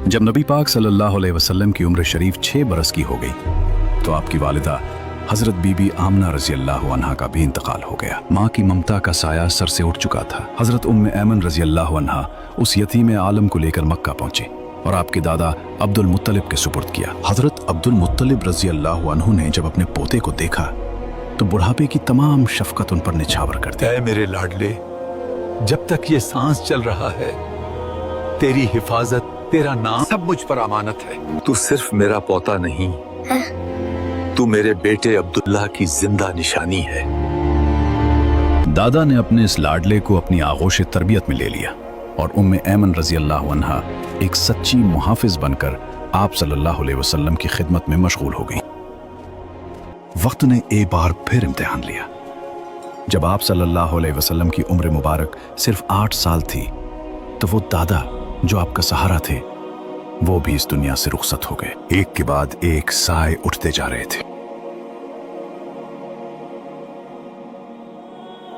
जब नबी पाक सल्लल्लाहु अलैहि वसल्लम की उम्र शरीफ 6 बरस की हो गई तो आपकी वालिदा हज़रत बीबी आमना रज़ी अल्लाह अन्हा का भी इंतकाल हो गया। माँ की ममता का साया सर से उठ चुका था। हज़रत उम्मे ऐमन रज़ी अल्लाह अन्हा उस यतीम आलम को लेकर मक्का पहुंचे और आपके दादा अब्दुल मुत्तलिब के सुपुर्द किया। हज़रत अब्दुल मुत्तलिब रज़ी अल्लाह अन्हु ने जब अपने पोते को देखा तो बुढ़ापे की तमाम शफ़क़त उन पर निछावर कर दी। ऐ मेरे लाडले, जब तक ये सांस चल रहा है तेरी हिफाजत, तेरा नाम सब मुझ पर अमानत है। तू सिर्फ मेरा पोता नहीं, तू मेरे बेटे अब्दुल्ला की जिंदा निशानी है। दादा ने अपने इस लाडले को अपनी आगोश तरबियत में ले लिया और उम्मे ऐमन रज़ी अल्लाह अन्हा एक सच्ची मुहाफिज बनकर आप सल्लल्लाहु अलैहि वसल्लम की खिदमत में मशगूल हो गई। वक्त ने एक बार फिर इम्तिहान लिया। जब आप सल्लल्लाहु अलैहि वसल्लम की उम्र मुबारक सिर्फ 8 साल थी तो वो दादा जो आपका सहारा थे वो भी इस दुनिया से रुखसत हो गए। एक के बाद एक साए उठते जा रहे थे।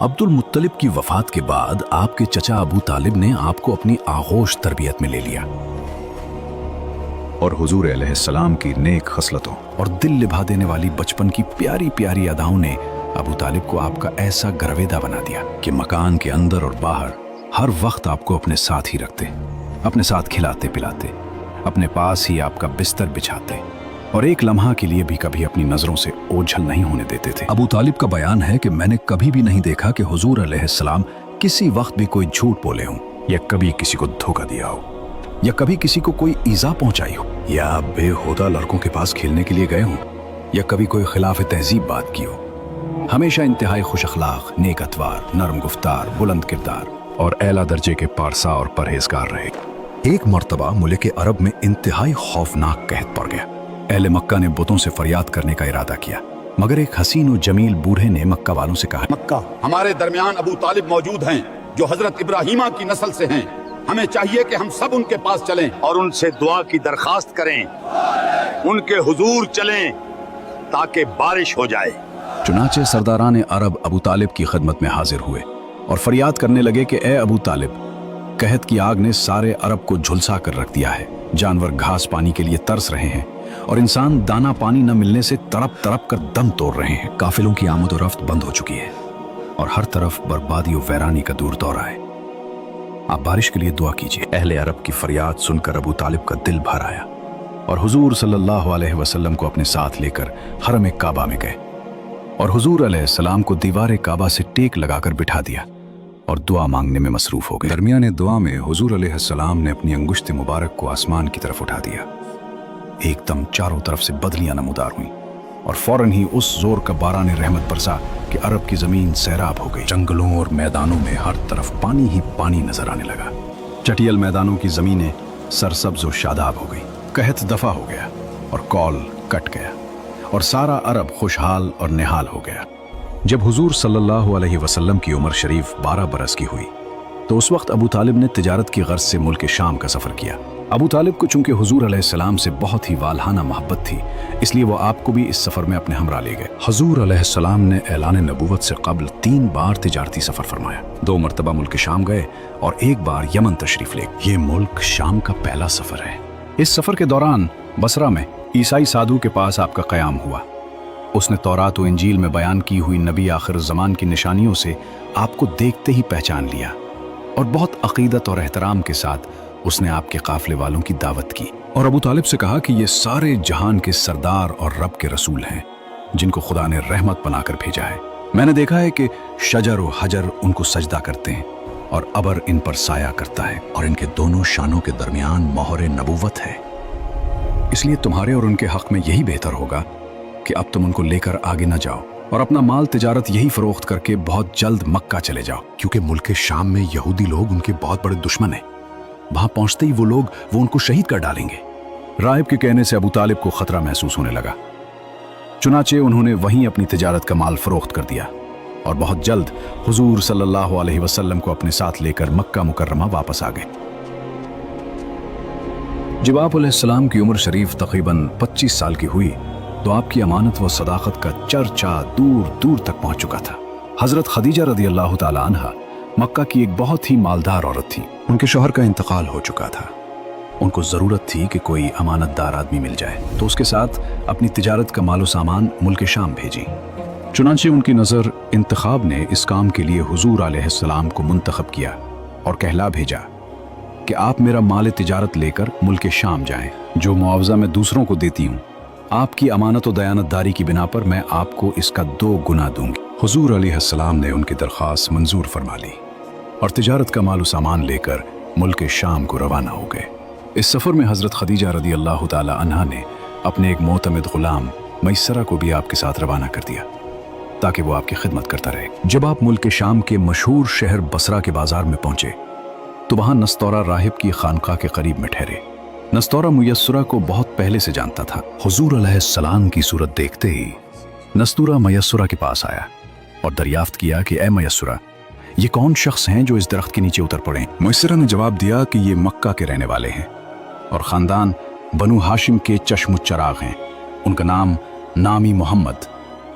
अब्दुल मुत्तलिब की वफात के बाद आपके चचा अबू तालिब ने आपको अपनी आगोश तरबियत में ले लिया और हुजूर अलैहिस्सलाम की नेक खसलतों और दिल लिभा देने वाली बचपन की प्यारी प्यारी अदाओं ने अबू तालिब को आपका ऐसा गरवेदा बना दिया कि मकान के अंदर और बाहर हर वक्त आपको अपने साथ ही रखते, अपने साथ खिलाते पिलाते, अपने पास ही आपका बिस्तर बिछाते और एक लम्हा के लिए भी कभी अपनी नजरों से ओझल नहीं होने देते थे। अबू तालिब का बयान है कि मैंने कभी भी नहीं देखा कि हुजूर अलैहिस्सलाम किसी वक्त भी कोई झूठ बोले हों या कभी किसी को धोखा दिया हो या कभी किसी को कोई ईजा पहुंचाई हो या बेहुदा लड़कों के पास खेलने के लिए गए हों या कभी कोई खिलाफ तहजीब बात की हो। हमेशा इंतहाई खुश अखलाक, नेक अतवार, नरम गुफ्तार, बुलंद किरदार और एला दर्जे के पारसा और परहेजगार रहे। एक मर्तबा मुल्क अरब में इंतहाई खौफनाक कहत पड़ गया। अहले मक्का ने बुतों से फरियाद करने का इरादा किया, मगर एक हसीन और जमील बूढ़े ने मक्का वालों से कहा, मक्का, हमारे दरमियान अबू तालिब मौजूद हैं जो हजरत इब्राहिमा की नस्ल से हैं। हमें चाहिए कि हम सब उनके पास चलें और उनसे दुआ की दरखास्त करें, उनके हुजूर चलें ताकि बारिश हो जाए। चुनाचे सरदारान अरब अबू तालिब की खिदमत में हाजिर हुए और फरियाद करने लगे कि ए अबू तालिब, कहत की आग ने सारे अरब को झुलसा कर रख दिया है। जानवर घास पानी के लिए तरस रहे हैं और इंसान दाना पानी न मिलने से तड़प तड़प कर दम तोड़ रहे हैं। काफिलों की आमद और रफ्त बंद हो चुकी है और हर तरफ बर्बादी और वैरानी का दूर दौरा है। आप बारिश के लिए दुआ कीजिए। अहले अरब की फरियाद सुनकर अबू तालिब का दिल भर आया और हुजूर सल्लल्लाहु अलैहि वसल्लम को अपने साथ लेकर हरम काबा में गए और हुजूर अलैहिस्सलाम को दीवार काबा से टेक लगाकर बिठा दिया और दुआ मांगने में मसरूफ हो गए। दरमियाने दुआ में हुजूर अलैहिस्सलाम ने अपनी अंगुश्त मुबारक को आसमान की तरफ उठा दिया। एकदम चारों तरफ से बदलियां नमूदार हुई और फौरन ही उस जोर का बारान रहमत बरसा कि अरब की जमीन सैराब हो गई। जंगलों और मैदानों में हर तरफ पानी ही पानी नजर आने लगा। चटियल मैदानों की जमीनें सरसब्ज और शादाब हो गई। कहत दफा हो गया और कौल कट गया और सारा अरब खुशहाल और निहाल हो गया। जब हुजूर सल्लल्लाहु अलैहि वसल्लम की उम्र शरीफ 12 बरस की हुई तो उस वक्त अबू तालिब ने तिजारत की गर्ज से मुल्क शाम का सफर किया। अबू तालिब को चूंकि हुजूर अलैहिस्सलाम से बहुत ही वालहाना मोहब्बत थी, इसलिए वो आपको भी इस सफर में अपने हमरा ले गए। हुजूर अलैहिस्सलाम ने ऐलान नबूवत से कबल 3 बार तिजारती सफर फरमाया। 2 मरतबा मुल्क शाम गए और 1 बार यमन तशरीफ ले। ये मुल्क शाम का पहला सफर है। इस सफर के दौरान बसरा में ईसाई साधु के पास आपका क़याम हुआ। उसने तौरात और इंजील में बयान की हुई नबी आखिर ज़मान की निशानियों से आपको देखते ही पहचान लिया और बहुत अकीदत और एहतराम के साथ उसने आपके काफिले वालों की दावत की और अबू तालिब से कहा कि ये सारे जहान के सरदार और रब के रसूल हैं जिनको खुदा ने रहमत बनाकर भेजा है। मैंने देखा है कि शजर और हजर उनको सजदा करते हैं और अबर इन पर साया करता है और इनके दोनों शानों के दरमियान मोहर नबूवत है। इसलिए तुम्हारे और उनके हक में यही बेहतर होगा कि अब तुम उनको लेकर आगे न जाओ और अपना माल तिजारत यही फरोख्त करके बहुत जल्द मक्का चले जाओ, क्योंकि मुल्क शाम में यहूदी लोग उनके बहुत बड़े दुश्मन हैं। वहां पहुंचते ही वो उनको शहीद कर डालेंगे। राहिब के कहने से अबू तालिब को खतरा महसूस होने लगा। चुनाचे उन्होंने वहीं अपनी तिजारत का माल फरोख्त कर दिया और बहुत जल्द हुजूर सल्लल्लाहु अलैहि वसल्लम को अपने साथ लेकर मक्का मुकर्रमा वापस आ गए। जब आप अलैहिस्सलाम की उम्र शरीफ तकरीबन 25 साल की हुई तो आपकी अमानत व सदाकत का चर्चा दूर दूर तक पहुंच चुका था। हजरत खदीजा रदी अल्लाह ताला अन्हा मक्का की एक बहुत ही मालदार औरत थी। उनके शौहर का इंतकाल हो चुका था उनको ज़रूरत थी कि कोई अमानतदार आदमी मिल जाए, तो उसके साथ अपनी तिजारत का मालो सामान मुल्क शाम भेजी। चुनांचे उनकी नज़र इंतखाब ने इस काम के लिए हुजूर अलैहिस्सलाम को मुंतखब किया और कहला भेजा कि आप मेरा माल तिजारत लेकर मुल्क शाम जाएं। जो मुआवजा मैं दूसरों को देती हूँ, आपकी अमानत और दयानतदारी की बिना पर मैं आपको इसका 2 गुना दूंगी। हुजूर अलैहिस्सलाम ने उनकी दरख्वास्त मंजूर फरमा ली और तिजारत का माल सामान लेकर मुल्क शाम को रवाना हो गए। इस सफ़र में हज़रत खदीजा रदी अल्लाह ताला अन्हा ने अपने एक मोतमिद गुलाम मैसरा को भी आपके साथ रवाना कर दिया ताकि वो आपकी खिदमत करता रहे। जब आप मुल्क शाम के मशहूर शहर बसरा के बाजार में पहुंचे तो वहां नस्तौरा राहिब की खानका के करीब में ठहरे। नस्तौरा मुयस्सरा को बहुत पहले से जानता था। हुजूर अलैहिस्सलाम की सूरत देखते ही नस्तूरा मुयस्सरा के पास आया और दरियाफ्त किया कि ए मुयस्सरा, ये कौन शख्स हैं जो इस दरख्त के नीचे उतर पड़े? मुयस्सरा ने जवाब दिया कि ये मक्का के रहने वाले हैं और ख़ानदान बनु हाशिम के चश्म चराग हैं। उनका नाम नामी मोहम्मद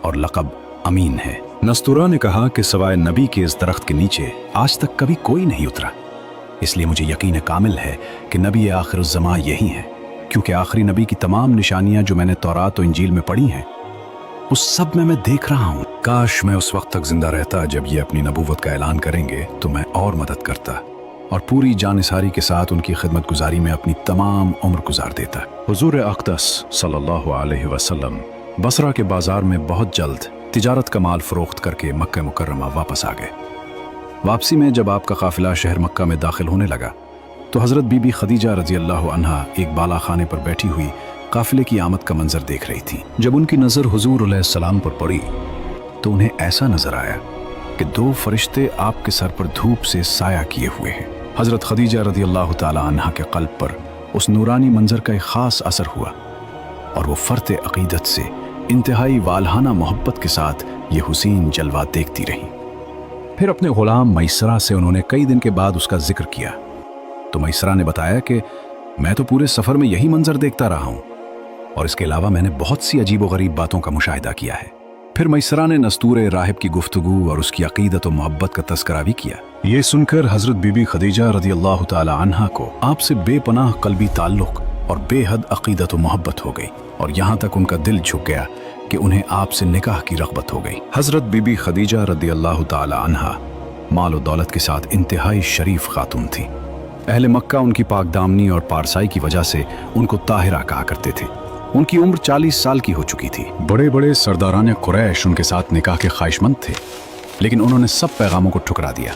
और लक़ब अमीन है। नस्तूरा ने कहा कि सवाए नबी के इस दरख्त के नीचे आज तक कभी कोई नहीं उतरा, इसलिए मुझे यकीन कामिल है कि नबी आखिरुज़्ज़मा यही हैं, क्योंकि आखिरी नबी की तमाम निशानियां जो मैंने तौरात और इंजील में पढ़ी हैं उस सब में मैं देख रहा हूँ। काश मैं उस वक्त तक जिंदा रहता जब ये अपनी नबूवत का ऐलान करेंगे, तो मैं और मदद करता और पूरी जानिसारी के साथ उनकी खिदमत गुजारी में अपनी तमाम उम्र गुजार देता। हुजूर अक़दस सल्लल्लाहु अलैहि वसल्लम बसरा के बाजार में बहुत जल्द तिजारत का माल फरोख्त करके मक्का मुकर्रमा वापस आ गए। वापसी में जब आपका काफिला शहर मक्का में दाखिल होने लगा तो हज़रत बीबी खदीजा रज़ी अल्लाह अन्हा एक बाला खाने पर बैठी हुई काफिले की आमद का मंजर देख रही थी। जब उनकी नज़र हुजूर अलैहिस्सलाम पर पड़ी तो उन्हें ऐसा नजर आया कि 2 फरिश्ते आपके सर पर धूप से साया किए हुए हैं। हज़रत खदीजा रज़ी अल्लाह ताला अन्हा के क़ल्ब पर उस नूरानी मंजर का एक ख़ास असर हुआ और वो फ़र्त अक़ीदत से इंतहाई वालहाना मोहब्बत के साथ ये हुसीन जलवा देखती रहीं। फिर अपने गुलाम मैसरा से उन्होंने कई दिन के बाद उसका जिक्र किया तो मैसरा ने बताया कि मैं तो पूरे सफ़र में यही मंजर देखता रहा हूँ और इसके अलावा मैंने बहुत सी अजीब व गरीब बातों का मुशाहिदा किया है। फिर मैसरा ने नस्तूर राहिब की गुफ्तगू और उसकी अक़ीदत व मोहब्बत का तज़किरा भी किया। ये सुनकर हज़रत बीबी खदीजा रज़ी अल्लाह ताला अन्हा को आपसे बेपनाह क़ल्बी ताल्लुक़ और बेहद अक़ीदत व मोहब्बत हो गई और यहाँ तक उनका दिल झुक गया कि उन्हें आपसे निकाह की रग़बत हो गई। हज़रत बीबी खदीजा रज़ी अल्लाह ताला अन्हा माल व दौलत के साथ इंतहाई शरीफ खातून थी। अहले मक्का उनकी पाकदामनी और पारसाई की वजह से उनको ताहिरा कहा करते थे। उनकी उम्र 40 साल की हो चुकी थी। बड़े बड़े सरदारान कुरैश उनके साथ निकाह के ख्वाहिशमंद थे, लेकिन उन्होंने सब पैगामों को ठुकरा दिया।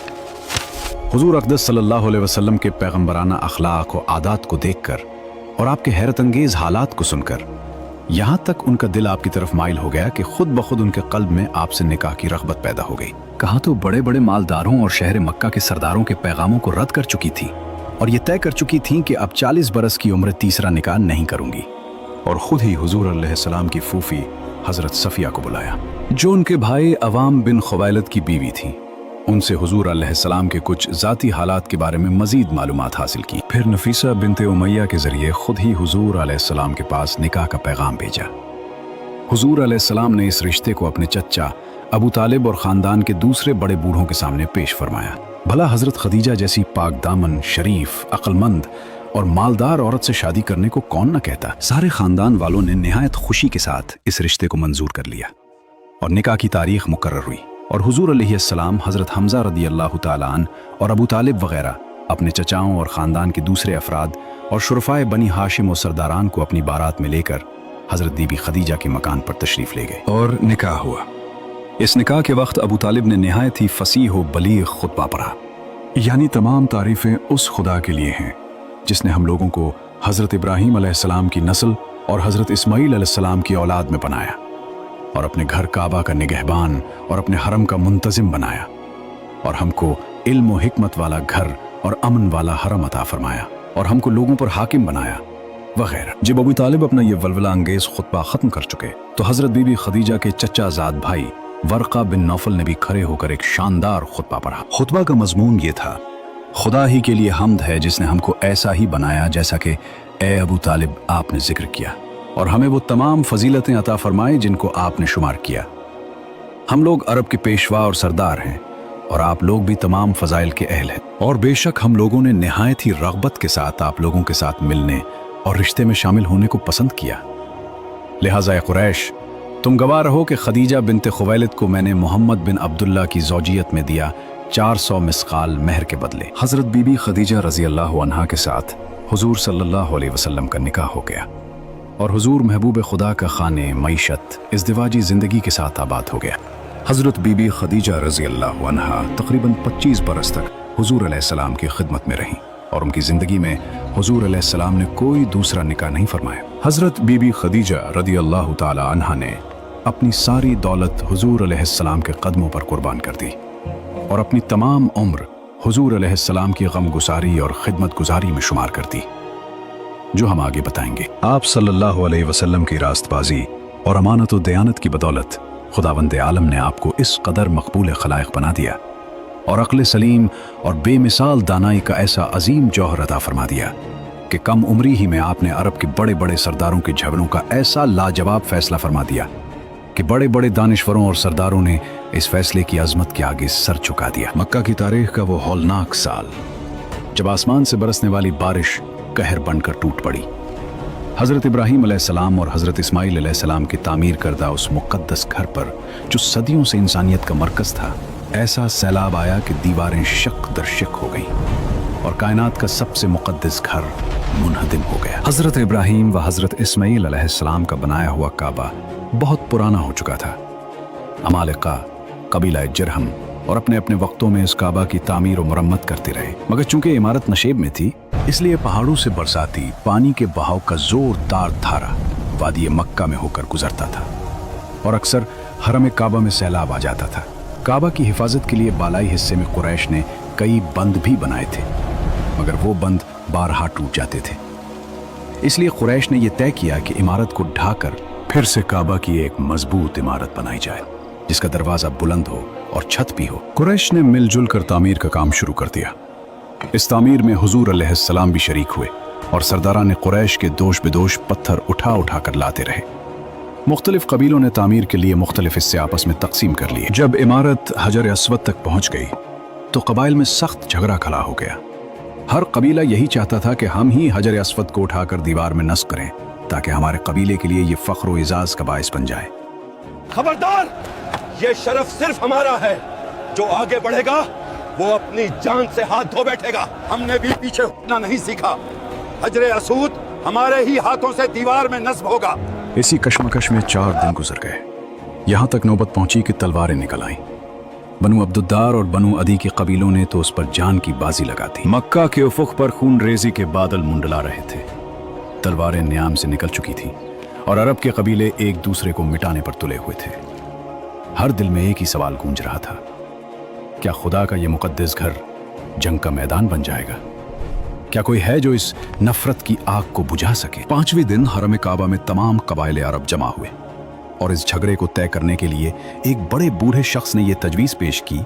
हुजूर अक़दस सल्लल्लाहु अलैहि वसल्लम के पैगम्बराना अखलाक और आदात को देखकर और आपके हैरत अंगेज हालात को सुनकर यहाँ तक उनका दिल आपकी तरफ माइल हो गया कि खुद ब खुद उनके क़ल्ब में आपसे निकाह की रग़बत पैदा हो गई। कहा तो बड़े बड़े मालदारों और शहर मक्का के सरदारों के पैगामों को रद्द कर चुकी थी और ये तय कर चुकी थी कि अब 40 बरस की उम्र तीसरा निकाह नहीं करूंगी, और खुद ही हुजूर अलैहिस्सलाम की फूफी हज़रत सफ़िया को बुलाया जो उनके भाई अवाम बिन ख़ुवैलद की बीवी थी। उनसे हुजूर अलैहिस्सलाम के कुछ ज़ाती हालात के बारे में मज़ीद मालूमात हासिल की। फिर नफीसा बिनते उमैया के ज़रिए खुद ही हुजूर अलैहिस्सलाम के पास निकाह का पैगाम भेजा। हुजूर अलैहिस्सलाम ने इस रिश्ते को अपने चच्चा अबू तालिब और ख़ानदान के दूसरे बड़े बूढ़ों के सामने पेश फरमाया। भला हज़रत खदीजा जैसी पाक दामन, शरीफ, अक्लमंद और मालदार औरत से शादी करने को कौन न कहता। सारे ख़ानदान वालों ने निहायत खुशी के साथ इस रिश्ते को मंजूर कर लिया और निकाह की तारीख मुकर्रर हुई और हुजूर अलैहिस्सलाम हज़रत हमज़ा रदी अल्लाह ताला अन्हु और अबू तालिब वग़ैरह अपने चचाओं और ख़ानदान के दूसरे अफराद और शुरफ़ाए बनी हाशिम और सरदारान को अपनी बारात में लेकर हज़रत बीबी खदीजा के मकान पर तशरीफ़ ले गए और निकाह हुआ। इस निकाह के वक्त अबू तालिब ने निहायत ही फसीह व बलीग खुतबा पढ़ा, यानी तमाम तारीफ़ें उस खुदा के लिए हैं जिसने हम लोगों को हज़रत इब्राहीम अलैहिस्सलाम की नस्ल और हज़रत इस्माईल अलैहिस्सलाम की औलाद में बनाया और अपने घर काबा का निगहबान और अपने हरम का मुंतज़िम बनाया और हमको इल्म व हिकमत वाला घर और अमन वाला हरम अता फरमाया और हमको लोगों पर हाकिम बनाया वगैरह। जब अबू तालिब अपना ये वलवला अंगेज खुतबा ख़त्म कर चुके तो हज़रत बीबी खदीजा के चचा ज़ाद भाई वर्क़ा बिन नौफल ने भी खड़े होकर एक शानदार खुतबा पढ़ा। खुतबा का मज़मून ये था, खुदा ही के लिए हम्द है जिसने हमको ऐसा ही बनाया जैसा कि ए अबू तालिब आपने जिक्र किया और हमें वो तमाम फजीलतें अता फरमाए जिनको आपने शुमार किया। हम लोग अरब के पेशवा और सरदार हैं और आप लोग भी तमाम फजाइल के अहल हैं। और बेशक हम लोगों ने निहायत ही रग़बत के साथ आप लोगों के साथ मिलने और रिश्ते में शामिल होने को पसंद किया। लिहाजा ए कुरैश, तुम गवाह रहो कि खदीजा बिन्त खुवैलिद को मैंने मोहम्मद बिन अब्दुल्ला की ज़ौजियत में दिया 400 मिस्काल महर के बदले। हज़रत बीबी खदीजा रज़ी अल्लाह अन्हा के साथ हुजूर सल्लल्लाहु अलैहि वसल्लम का निकाह हो गया और हुजूर महबूब खुदा का खाने, मईशत, इज़्दिवाजी ज़िंदगी के साथ आबाद हो गया। हज़रत बीबी खदीजा रज़ी अल्लाह अन्हा तकरीबन 25 बरस तक हुजूर अलैहिस्सलाम की खिदमत में रहीं और उनकी ज़िंदगी में हुजूर अलैहिस्सलाम ने कोई दूसरा निकाह नहीं फरमाया। हज़रत बीबी खदीजा रज़ी अल्लाह ताला अन्हा ने अपनी सारी दौलत हुजूर अलैहिस्सलाम के कदमों पर कुर्बान कर दी और अपनी तमाम उम्र हुजूर अलैहिस्सलाम की गमगुसारी और खिदमत गुजारी में शुमार कर दी, जो हम आगे बताएंगे। आप सल्लल्लाहु अलैहि वसल्लम की रास्तबाजी और अमानत व दयानत की बदौलत खुदावंद आलम ने आपको इस कदर मकबूल खलाइक बना दिया और अक्ल सलीम और बेमिसाल दानाई का ऐसा अजीम जौहर अता फरमा दिया कि कम उम्री ही में आपने अरब के बड़े बड़े सरदारों के झगड़ों का ऐसा लाजवाब फैसला फरमा दिया कि बड़े बड़े दानिश्वरों और सरदारों ने इस फैसले की अजमत के आगे सर झुका दिया। मक्का की तारीख का वो हौलनाक साल जब आसमान से बरसने वाली बारिश कहर बनकर टूट पड़ी। हज़रत इब्राहीम अलैहिस्सलाम और हज़रत इस्माईल अलैहिस्सलाम की तामीर करदा उस मुक़द्दस घर पर जो सदियों से इंसानियत का मरकज़ था, ऐसा सैलाब आया कि दीवारें शक दर शक हो गईं और कायनात का सबसे मुक़द्दस घर मुनहदिम हो गया। हज़रत इब्राहीम व हज़रत इस्माईल अलैहिस्सलाम का बनाया हुआ काबा बहुत पुराना हो चुका था। अमालिका, कबीला जरहम और अपने अपने वक्तों में इस काबा की तामीर और मुरम्मत करते रहे, मगर चूंकि इमारत नशेब में थी इसलिए पहाड़ों से बरसाती पानी के बहाव का जोरदार धारा वादी मक्का में होकर गुजरता था और अक्सर हरम काबा में सैलाब आ जाता था। काबा की हिफाजत के लिए बालाई हिस्से में कुरैश ने कई बंद भी बनाए थे, मगर वो बंद बारहा टूट जाते थे। इसलिए कुरैश ने यह तय किया कि इमारत को ढाकर फिर से काबा की एक मजबूत इमारत बनाई जाए जिसका दरवाजा बुलंद हो और छत भी हो। कुरैश ने मिलजुल कर तामीर का काम शुरू कर दिया। इस तामीर में हुजूर अलैहिस्सलाम भी शरीक हुए और सरदारान कुरैश के दोष बेदोश पत्थर उठा उठा कर लाते रहे। मुख्तलिफ कबीलों ने तामीर के लिए मुख्तलिफ हिस्से आपस में तकसीम कर लिए। जब इमारत हजर अस्वद तक पहुंच गई तो कबाइल में सख्त झगड़ा खड़ा हो गया। हर कबीला यही चाहता था कि हम ही हजर अस्वद को उठाकर दीवार में नस्ब करें ताकि हमारे कबीले के लिए ये फख्र व इजाज का बाइस बन जाए। खबरदार, ये शरफ सिर्फ हमारा है, जो आगे बढ़ेगा वो अपनी जान से हाथ धो बैठेगा। हमने भी पीछे हटना नहीं सीखा। हजरे असूद हमारे ही हाथों से दीवार में नस्ब होगा। इसी कश्मकश में 4 दिन गुजर गए। यहाँ तक नौबत पहुंची कि तलवारें निकल आईं। बनु अब्दुद्दार और बनु अदी के कबीलों ने तो उस पर जान की बाजी लगा दी। मक्का के उफुक पर खून रेजी के बादल मुंडला रहे थे। तलवारें न्याम से निकल चुकी थीं और अरब के कबीले एक दूसरे को मिटाने पर तुले हुए थे। हर दिल में एक ही सवाल गूंज रहा था, क्या खुदा का यह मुकद्दस घर जंग का मैदान बन जाएगा? क्या कोई है जो इस नफरत की आग को बुझा सके? 5वें दिन हरम काबा में तमाम कबाइले अरब जमा हुए और इस झगड़े को तय करने के लिए एक बड़े बूढ़े शख्स ने यह तजवीज पेश की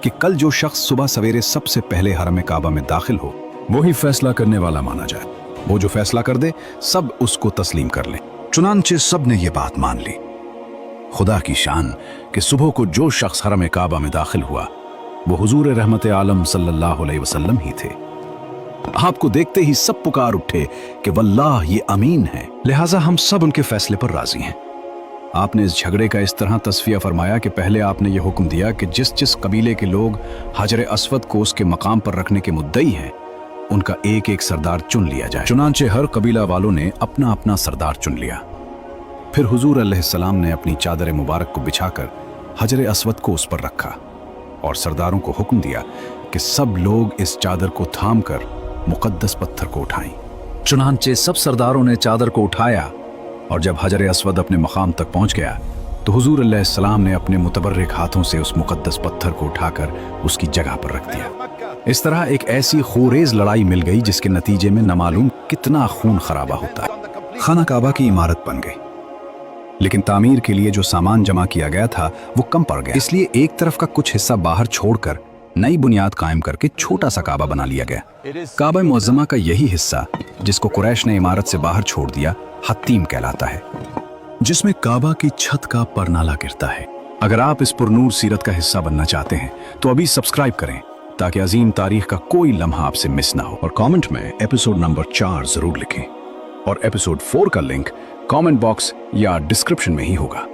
कि कल जो शख्स सुबह सवेरे सबसे पहले हरम काबा में दाखिल हो वही फैसला करने वाला माना जाए। वो जो फैसला कर दे सब उसको तस्लीम कर लें। चुनांचे सब ने यह बात मान ली। खुदा की शान कि सुबह को जो शख्स हरम काबा में दाखिल हुआ वो हुजूर रहमत आलम सल्लल्लाहु अलैहि वसल्लम ही थे। आपको देखते ही सब पुकार उठे कि वल्लाह ये अमीन है, लिहाजा हम सब उनके फैसले पर राजी हैं। आपने इस झगड़े का इस तरह तस्फिया फरमाया कि पहले आपने ये हुक्म दिया कि जिस जिस कबीले के लोग हजर अस्वद को उसके मकाम पर रखने के मुद्दई हैं उनका एक एक सरदार चुन लिया जाए। चुनांचे हर कबीला वालों ने अपना अपना सरदार चुन लिया। फिर हुजूर अलैहिस्सलाम ने अपनी चादर मुबारक को बिछाकर हजर अस्वद को उस पर रखा और सरदारों को हुक्म दिया कि सब लोग इस चादर को थाम कर मुकद्दस पत्थर को उठाएं। चुनांचे सब सरदारों ने चादर को उठाया और जब हजर अस्वद अपने मकाम तक पहुंच गया तो हुजूर अलैहिस्सलाम ने अपने मुतबर्रिक हाथों से उस मुकद्दस पत्थर को उठाकर उसकी जगह पर रख दिया। इस तरह एक ऐसी खूरेज लड़ाई मिल गई जिसके नतीजे में न मालूम कितना खून खराबा होता है। खाना काबा की इमारत बन गई, लेकिन तामीर के लिए जो सामान जमा किया गया था वो कम पड़ गया। इसलिए एक तरफ का कुछ हिस्सा बाहर छोड़कर नई बुनियाद कायम करके छोटा सा काबा बना लिया गया। काबा मुअज्जमा का यही हिस्सा जिसको कुरैश ने इमारत से बाहर छोड़ दिया हत्तीम कहलाता है, जिसमें काबा की छत का परनाला गिरता है। अगर आप इस पुरनूर सीरत का हिस्सा बनना चाहते हैं तो अभी सब्सक्राइब करें ताकि अजीम तारीख का कोई लम्हा आपसे मिस ना हो, और कमेंट में एपिसोड नंबर 4 जरूर लिखें, और एपिसोड 4 का लिंक कमेंट बॉक्स या डिस्क्रिप्शन में ही होगा।